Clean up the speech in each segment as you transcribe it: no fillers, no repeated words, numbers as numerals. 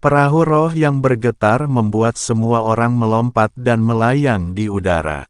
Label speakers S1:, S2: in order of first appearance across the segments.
S1: Perahu roh yang bergetar membuat semua orang melompat dan melayang di udara.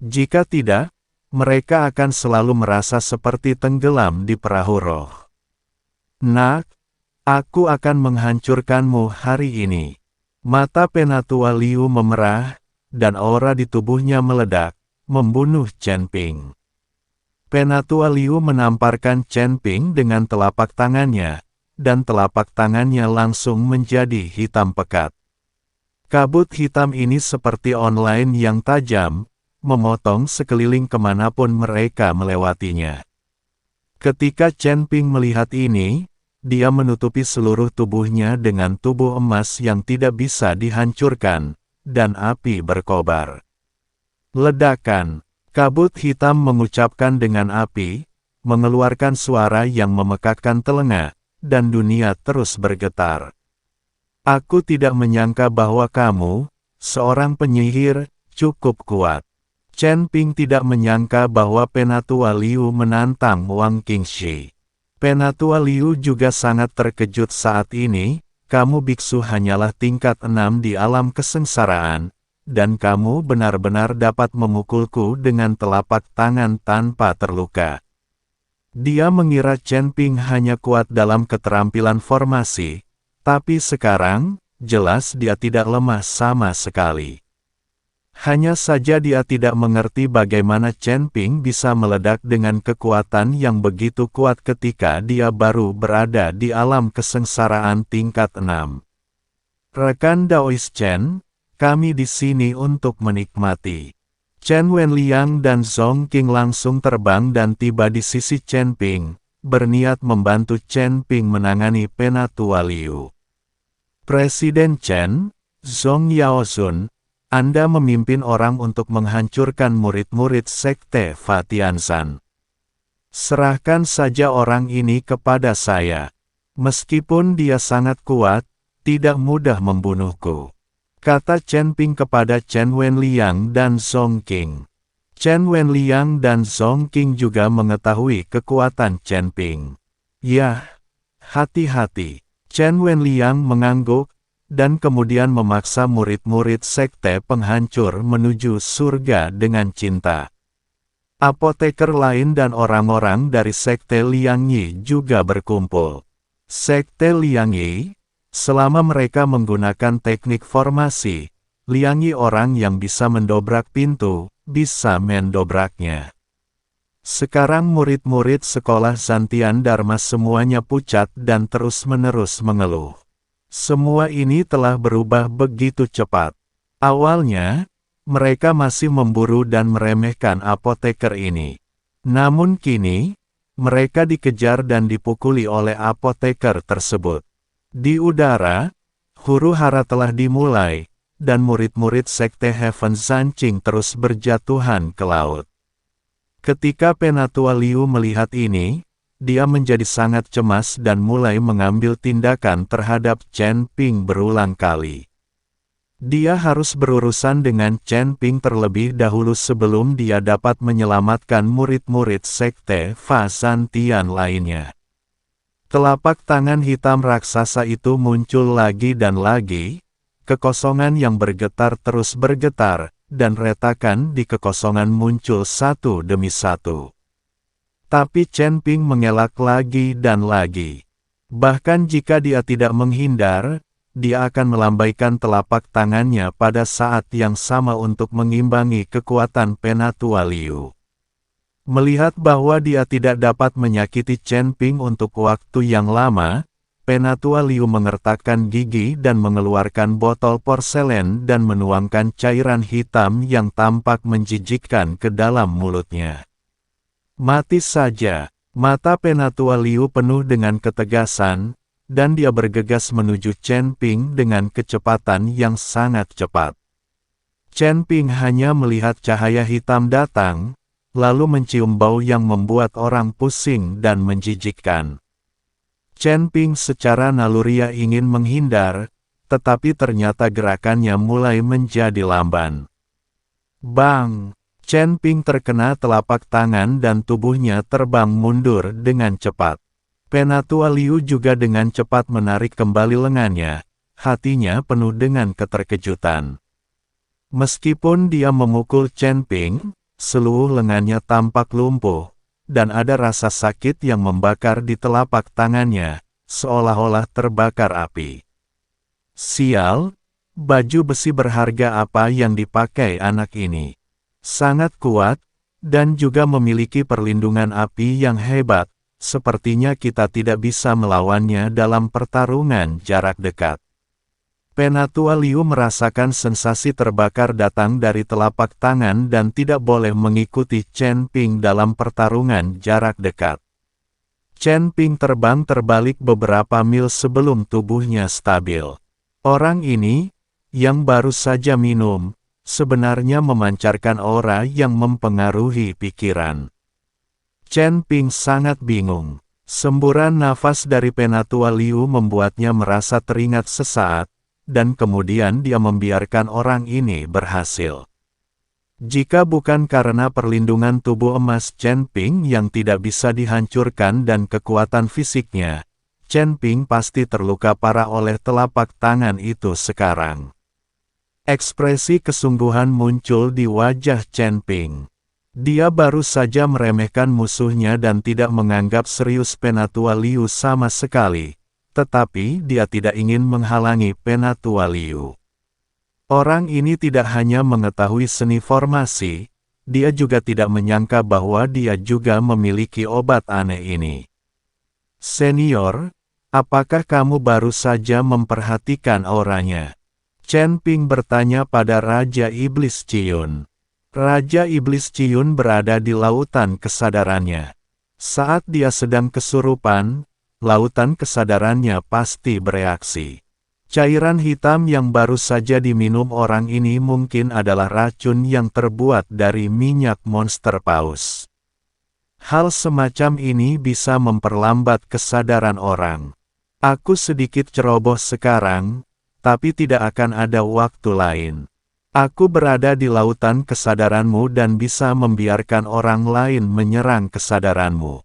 S1: Jika tidak, mereka akan selalu merasa seperti tenggelam di perahu roh. Nak, aku akan menghancurkanmu hari ini. Mata Penatua Liu memerah, dan aura di tubuhnya meledak, membunuh Chen Ping. Penatua Liu menamparkan Chen Ping dengan telapak tangannya, dan telapak tangannya langsung menjadi hitam pekat. Kabut hitam ini seperti online yang tajam, memotong sekeliling kemanapun mereka melewatinya. Ketika Chen Ping melihat ini, dia menutupi seluruh tubuhnya dengan tubuh emas yang tidak bisa dihancurkan, dan api berkobar. Ledakan, kabut hitam mengucapkan dengan api, mengeluarkan suara yang memekakkan telinga, dan dunia terus bergetar. Aku tidak menyangka bahwa kamu, seorang penyihir, cukup kuat. Chen Ping tidak menyangka bahwa Penatua Liu menantang Wang Qingxi. Penatua Liu juga sangat terkejut saat ini, kamu biksu hanyalah tingkat 6 di alam kesengsaraan, dan kamu benar-benar dapat memukulku dengan telapak tangan tanpa terluka. Dia mengira Chen Ping hanya kuat dalam keterampilan formasi, tapi sekarang, jelas dia tidak lemah sama sekali. Hanya saja dia tidak mengerti bagaimana Chen Ping bisa meledak dengan kekuatan yang begitu kuat ketika dia baru berada di alam kesengsaraan tingkat 6. Rekan Daois Chen, kami di sini untuk menikmati. Chen Wenliang dan Zhong Qing langsung terbang dan tiba di sisi Chen Ping, berniat membantu Chen Ping menangani Penatua Liu. Presiden Chen, Zhong Yaozun, Anda memimpin orang untuk menghancurkan murid-murid Sekte Fa Tianzhan. Serahkan saja orang ini kepada saya. Meskipun dia sangat kuat, tidak mudah membunuhku, kata Chen Ping kepada Chen Wenliang dan Zhong Qing. Chen Wenliang dan Zhong Qing juga mengetahui kekuatan Chen Ping. Yah, hati-hati. Chen Wenliang mengangguk, dan kemudian memaksa murid-murid Sekte Penghancur menuju surga dengan cinta. Apoteker lain dan orang-orang dari Sekte Liang Yi juga berkumpul. Sekte Liang Yi, selama mereka menggunakan teknik formasi, Liang Yi orang yang bisa mendobrak pintu, bisa mendobraknya. Sekarang murid-murid sekolah Zantian Dharma semuanya pucat dan terus-menerus mengeluh. Semua ini telah berubah begitu cepat. Awalnya, mereka masih memburu dan meremehkan apoteker ini. Namun kini, mereka dikejar dan dipukuli oleh apoteker tersebut. Di udara, huru-hara telah dimulai, dan murid-murid Sekte Heaven Zanqing terus berjatuhan ke laut. Ketika Penatua Liu melihat ini, dia menjadi sangat cemas dan mulai mengambil tindakan terhadap Chen Ping berulang kali. Dia harus berurusan dengan Chen Ping terlebih dahulu sebelum dia dapat menyelamatkan murid-murid Sekte Fa Zantian lainnya. Telapak tangan hitam raksasa itu muncul lagi dan lagi, kekosongan yang bergetar terus bergetar, dan retakan di kekosongan muncul satu demi satu. Tapi Chen Ping mengelak lagi dan lagi. Bahkan jika dia tidak menghindar, dia akan melambaikan telapak tangannya pada saat yang sama untuk mengimbangi kekuatan Penatua Liu. Melihat bahwa dia tidak dapat menyakiti Chen Ping untuk waktu yang lama, Penatua Liu mengertakkan gigi dan mengeluarkan botol porselen dan menuangkan cairan hitam yang tampak menjijikkan ke dalam mulutnya. Mati saja. Mata Penatua Liu penuh dengan ketegasan, dan dia bergegas menuju Chen Ping dengan kecepatan yang sangat cepat. Chen Ping hanya melihat cahaya hitam datang, lalu mencium bau yang membuat orang pusing dan menjijikkan. Chen Ping secara naluriah ingin menghindar, tetapi ternyata gerakannya mulai menjadi lamban. Bang! Chen Ping terkena telapak tangan dan tubuhnya terbang mundur dengan cepat. Penatua Liu juga dengan cepat menarik kembali lengannya, hatinya penuh dengan keterkejutan. Meskipun dia memukul Chen Ping, seluruh lengannya tampak lumpuh, dan ada rasa sakit yang membakar di telapak tangannya, seolah-olah terbakar api. Sial, baju besi berharga apa yang dipakai anak ini? Sangat kuat, dan juga memiliki perlindungan api yang hebat, sepertinya kita tidak bisa melawannya dalam pertarungan jarak dekat. Penatua Liu merasakan sensasi terbakar datang dari telapak tangan dan tidak boleh mengikuti Chen Ping dalam pertarungan jarak dekat. Chen Ping terbang terbalik beberapa mil sebelum tubuhnya stabil. Orang ini, yang baru saja minum, sebenarnya memancarkan aura yang mempengaruhi pikiran. Chen Ping sangat bingung. Semburan nafas dari Penatua Liu membuatnya merasa teringat sesaat, dan kemudian dia membiarkan orang ini berhasil. Jika bukan karena perlindungan tubuh emas Chen Ping yang tidak bisa dihancurkan dan kekuatan fisiknya, Chen Ping pasti terluka parah oleh telapak tangan itu sekarang. Ekspresi kesungguhan muncul di wajah Chen Ping. Dia baru saja meremehkan musuhnya dan tidak menganggap serius Penatua Liu sama sekali. Tetapi dia tidak ingin menghalangi Penatua Liu. Orang ini tidak hanya mengetahui seni formasi, dia juga tidak menyangka bahwa dia juga memiliki obat aneh ini. Senior, apakah kamu baru saja memperhatikan auranya? Chen Ping bertanya pada Raja Iblis Ciyun. Raja Iblis Ciyun berada di lautan kesadarannya. Saat dia sedang kesurupan, lautan kesadarannya pasti bereaksi. Cairan hitam yang baru saja diminum orang ini mungkin adalah racun yang terbuat dari minyak monster paus. Hal semacam ini bisa memperlambat kesadaran orang. Aku sedikit ceroboh sekarang, tapi tidak akan ada waktu lain. Aku berada di lautan kesadaranmu dan bisa membiarkan orang lain menyerang kesadaranmu.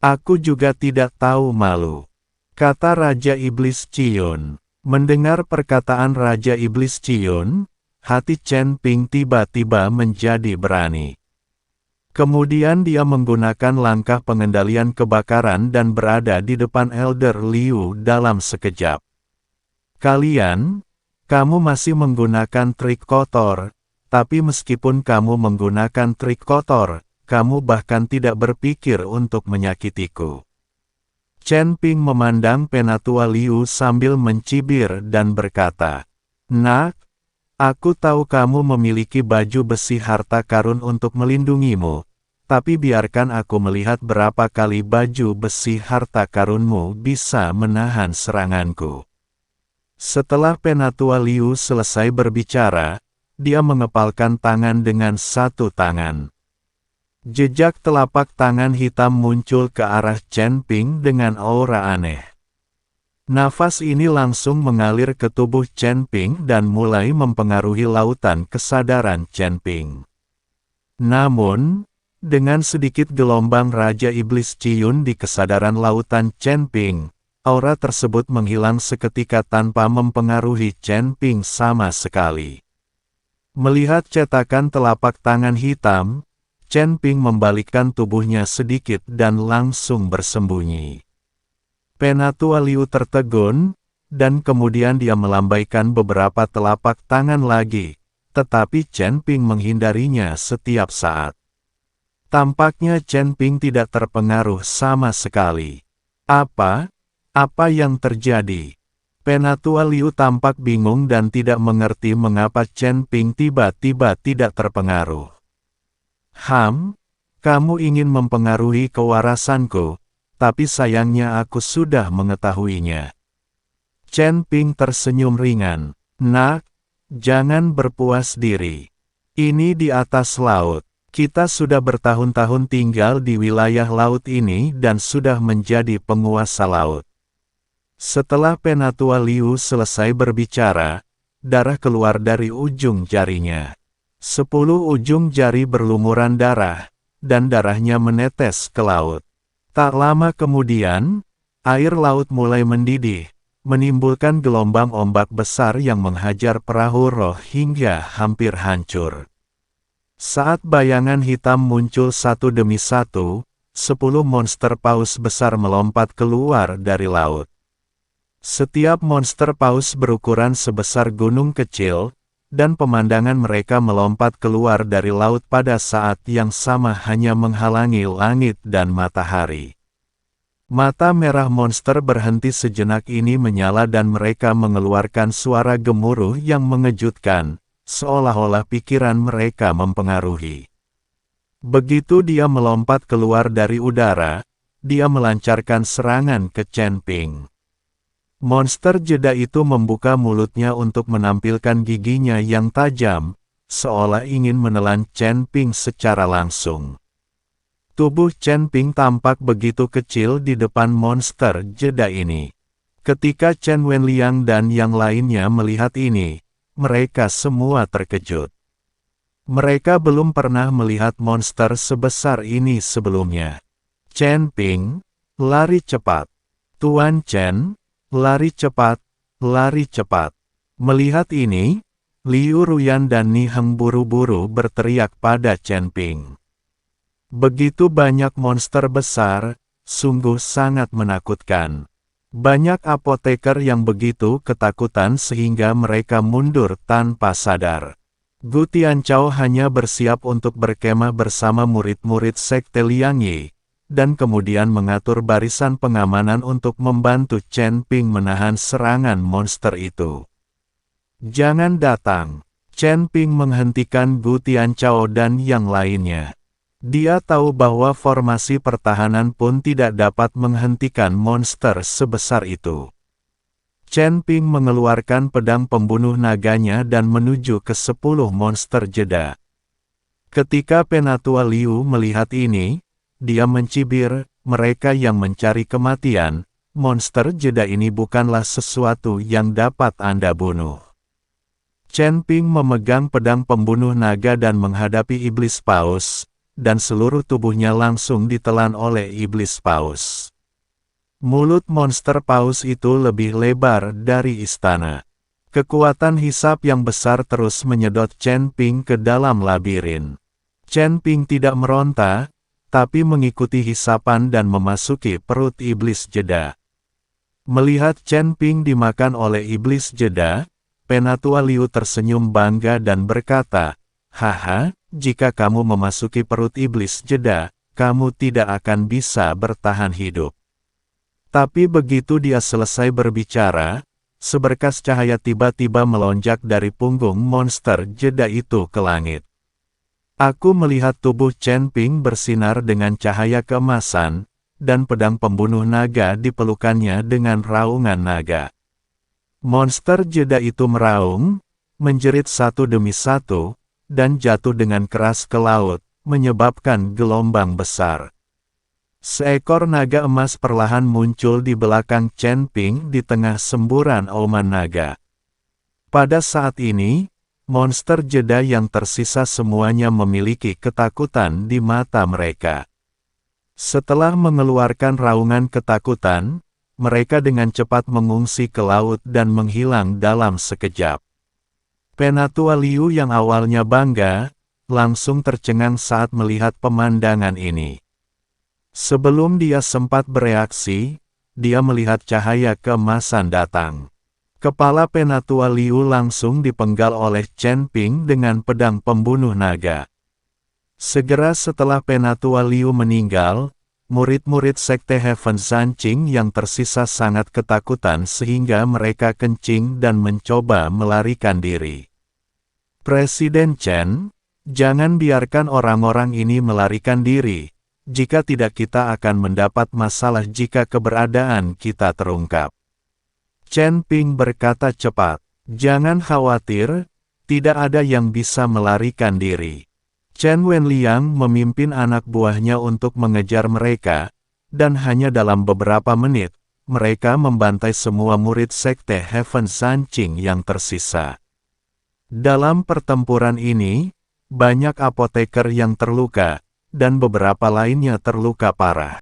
S1: Aku juga tidak tahu malu, kata Raja Iblis Ciyun. Mendengar perkataan Raja Iblis Ciyun, hati Chen Ping tiba-tiba menjadi berani. Kemudian dia menggunakan langkah pengendalian kebakaran dan berada di depan Elder Liu dalam sekejap. Kamu masih menggunakan trik kotor, tapi meskipun kamu menggunakan trik kotor, kamu bahkan tidak berpikir untuk menyakitiku. Chen Ping memandang Penatua Liu sambil mencibir dan berkata, Nak, aku tahu kamu memiliki baju besi harta karun untuk melindungimu, tapi biarkan aku melihat berapa kali baju besi harta karunmu bisa menahan seranganku. Setelah Penatua Liu selesai berbicara, dia mengepalkan tangan dengan satu tangan. Jejak telapak tangan hitam muncul ke arah Chen Ping dengan aura aneh. Nafas ini langsung mengalir ke tubuh Chen Ping dan mulai mempengaruhi lautan kesadaran Chen Ping. Namun, dengan sedikit gelombang Raja Iblis Ciyun di kesadaran lautan Chen Ping, aura tersebut menghilang seketika tanpa mempengaruhi Chen Ping sama sekali. Melihat cetakan telapak tangan hitam, Chen Ping membalikkan tubuhnya sedikit dan langsung bersembunyi. Penatua Liu tertegun, dan kemudian dia melambaikan beberapa telapak tangan lagi, tetapi Chen Ping menghindarinya setiap saat. Tampaknya Chen Ping tidak terpengaruh sama sekali. Apa yang terjadi? Penatua Liu tampak bingung dan tidak mengerti mengapa Chen Ping tiba-tiba tidak terpengaruh. Kamu ingin mempengaruhi kewarasanku, tapi sayangnya aku sudah mengetahuinya. Chen Ping tersenyum ringan. Nak, jangan berpuas diri. Ini di atas laut. Kita sudah bertahun-tahun tinggal di wilayah laut ini dan sudah menjadi penguasa laut. Setelah Penatua Liu selesai berbicara, darah keluar dari ujung jarinya. 10 ujung jari berlumuran darah, dan darahnya menetes ke laut. Tak lama kemudian, air laut mulai mendidih, menimbulkan gelombang ombak besar yang menghajar perahu roh hingga hampir hancur. Saat bayangan hitam muncul satu demi satu, 10 monster paus besar melompat keluar dari laut. Setiap monster paus berukuran sebesar gunung kecil, dan pemandangan mereka melompat keluar dari laut pada saat yang sama hanya menghalangi langit dan matahari. Mata merah monster berhenti sejenak ini menyala dan mereka mengeluarkan suara gemuruh yang mengejutkan, seolah-olah pikiran mereka mempengaruhi. Begitu dia melompat keluar dari udara, dia melancarkan serangan ke Chen Ping. Monster jeda itu membuka mulutnya untuk menampilkan giginya yang tajam, seolah ingin menelan Chen Ping secara langsung. Tubuh Chen Ping tampak begitu kecil di depan monster jeda ini. Ketika Chen Wenliang dan yang lainnya melihat ini, mereka semua terkejut. Mereka belum pernah melihat monster sebesar ini sebelumnya. Chen Ping, lari cepat. Tuan Chen, lari cepat, lari cepat. Melihat ini, Liu Ruyan dan Ni Heng buru-buru berteriak pada Chen Ping. Begitu banyak monster besar, sungguh sangat menakutkan. Banyak apoteker yang begitu ketakutan sehingga mereka mundur tanpa sadar. Gu Tianchao hanya bersiap untuk berkemah bersama murid-murid Sekte Liang Yi, dan kemudian mengatur barisan pengamanan untuk membantu Chen Ping menahan serangan monster itu. Jangan datang. Chen Ping menghentikan Gu Tianchao dan yang lainnya. Dia tahu bahwa formasi pertahanan pun tidak dapat menghentikan monster sebesar itu. Chen Ping mengeluarkan pedang pembunuh naganya dan menuju ke 10 monster jeda. Ketika Penatua Liu melihat ini, dia mencibir, mereka yang mencari kematian, monster jeda ini bukanlah sesuatu yang dapat Anda bunuh. Chen Ping memegang pedang pembunuh naga dan menghadapi iblis paus, dan seluruh tubuhnya langsung ditelan oleh iblis paus. Mulut monster paus itu lebih lebar dari istana. Kekuatan hisap yang besar terus menyedot Chen Ping ke dalam labirin. Chen Ping tidak meronta, tapi mengikuti hisapan dan memasuki perut iblis jeda. Melihat Chen Ping dimakan oleh iblis jeda, Penatua Liu tersenyum bangga dan berkata, "Haha, jika kamu memasuki perut iblis jeda, kamu tidak akan bisa bertahan hidup." Tapi begitu dia selesai berbicara, seberkas cahaya tiba-tiba melonjak dari punggung monster jeda itu ke langit. Aku melihat tubuh Chen Ping bersinar dengan cahaya keemasan, dan pedang pembunuh naga di pelukannya dengan raungan naga. Monster jeda itu meraung, menjerit satu demi satu, dan jatuh dengan keras ke laut, menyebabkan gelombang besar. Seekor naga emas perlahan muncul di belakang Chen Ping di tengah semburan auman naga. Pada saat ini, monster jeda yang tersisa semuanya memiliki ketakutan di mata mereka. Setelah mengeluarkan raungan ketakutan, mereka dengan cepat mengungsi ke laut dan menghilang dalam sekejap. Penatua Liu yang awalnya bangga, langsung tercengang saat melihat pemandangan ini. Sebelum dia sempat bereaksi, dia melihat cahaya keemasan datang. Kepala Penatua Liu langsung dipenggal oleh Chen Ping dengan pedang pembunuh naga. Segera setelah Penatua Liu meninggal, murid-murid Sekte Heaven Zanqing yang tersisa sangat ketakutan sehingga mereka kencing dan mencoba melarikan diri. Presiden Chen, jangan biarkan orang-orang ini melarikan diri, jika tidak kita akan mendapat masalah jika keberadaan kita terungkap. Chen Ping berkata cepat, jangan khawatir, tidak ada yang bisa melarikan diri. Chen Wenliang memimpin anak buahnya untuk mengejar mereka, dan hanya dalam beberapa menit, mereka membantai semua murid Sekte Heaven Zanqing yang tersisa. Dalam pertempuran ini, banyak apoteker yang terluka, dan beberapa lainnya terluka parah.